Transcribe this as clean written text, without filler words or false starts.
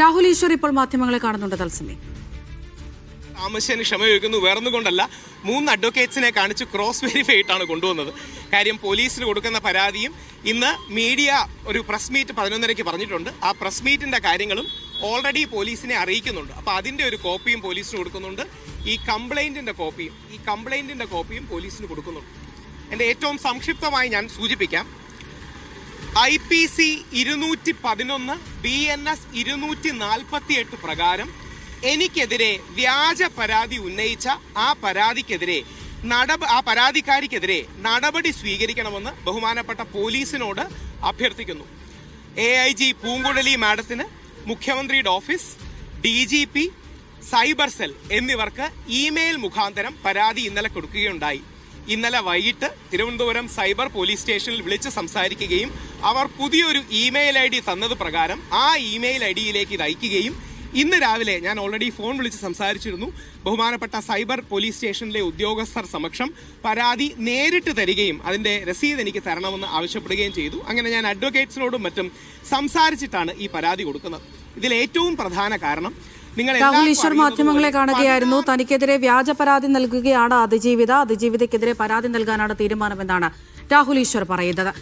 രാഹുൽ ഈശ്വർ ഇപ്പോൾ മാധ്യമങ്ങളെ കാണുന്നുണ്ട് തത്സമയം. താമസിച്ചതിന് ക്ഷമ ചോദിക്കുന്നു. വേറൊന്നുകൊണ്ടല്ല, 3 അഡ്വക്കേറ്റ്സിനെ കാണിച്ച് ക്രോസ് വെരിഫൈ ആയിട്ടാണ് കൊണ്ടുവന്നത്. കാര്യം പോലീസിന് കൊടുക്കുന്ന പരാതിയും ഇന്ന് മീഡിയ ഒരു പ്രസ് മീറ്റ് 11:30 പറഞ്ഞിട്ടുണ്ട്. ആ പ്രസ് മീറ്റിന്റെ കാര്യങ്ങളും ഓൾറെഡി പോലീസിനെ അറിയിക്കുന്നുണ്ട്. അപ്പോൾ അതിന്റെ ഒരു കോപ്പിയും പോലീസിന് കൊടുക്കുന്നുണ്ട്. ഈ കംപ്ലൈന്റിന്റെ കോപ്പിയും പോലീസിന് കൊടുക്കുന്നുണ്ട്. എൻ്റെ ഏറ്റവും സംക്ഷിപ്തമായി ഞാൻ സൂചിപ്പിക്കാം. IPC 211 BNS 248 പ്രകാരം എനിക്കെതിരെ വ്യാജ പരാതി ഉന്നയിച്ച ആ പരാതിക്കാരിക്കെതിരെ നടപടി സ്വീകരിക്കണമെന്ന് ബഹുമാനപ്പെട്ട പോലീസിനോട് അഭ്യർത്ഥിക്കുന്നു. AIG പൂങ്കുഴലി മാഡത്തിന്, മുഖ്യമന്ത്രിയുടെ ഓഫീസ്, DGP, സൈബർ സെൽ എന്നിവർക്ക് ഇമെയിൽ മുഖാന്തരം പരാതി ഇന്നലെ കൊടുക്കുകയുണ്ടായി. ഇന്നലെ വൈകിട്ട് തിരുവനന്തപുരം സൈബർ പോലീസ് സ്റ്റേഷനിൽ വിളിച്ച് സംസാരിക്കുകയും അവർ പുതിയൊരു ഇമെയിൽ ID തന്നത് പ്രകാരം ആ ഇമെയിൽ IDയിലേക്ക് ഇത് അയക്കുകയും ഇന്ന് രാവിലെ ഞാൻ ഓൾറെഡി ഫോൺ വിളിച്ച് സംസാരിച്ചിരുന്നു. ബഹുമാനപ്പെട്ട സൈബർ പോലീസ് സ്റ്റേഷനിലെ ഉദ്യോഗസ്ഥർ സമക്ഷം പരാതി നേരിട്ട് തരികയും അതിന്റെ രസീത് എനിക്ക് തരണമെന്ന് ആവശ്യപ്പെടുകയും ചെയ്തു. അങ്ങനെ ഞാൻ അഡ്വക്കേറ്റ്സിനോടും മറ്റും സംസാരിച്ചിട്ടാണ് ഈ പരാതി കൊടുക്കുന്നത്. ഇതിൽ ഏറ്റവും പ്രധാന കാരണം, രാഹുൽ ഈശ്വർ മാധ്യമങ്ങളെ കാണുകയായിരുന്നു. തനിക്കെതിരെ വ്യാജ പരാതി നൽകുകയാണ് അതിജീവിതയ്ക്കെതിരെ പരാതി നൽകാനാണ് തീരുമാനമെന്നാണ് രാഹുൽ ഈശ്വർ പറയുന്നത്.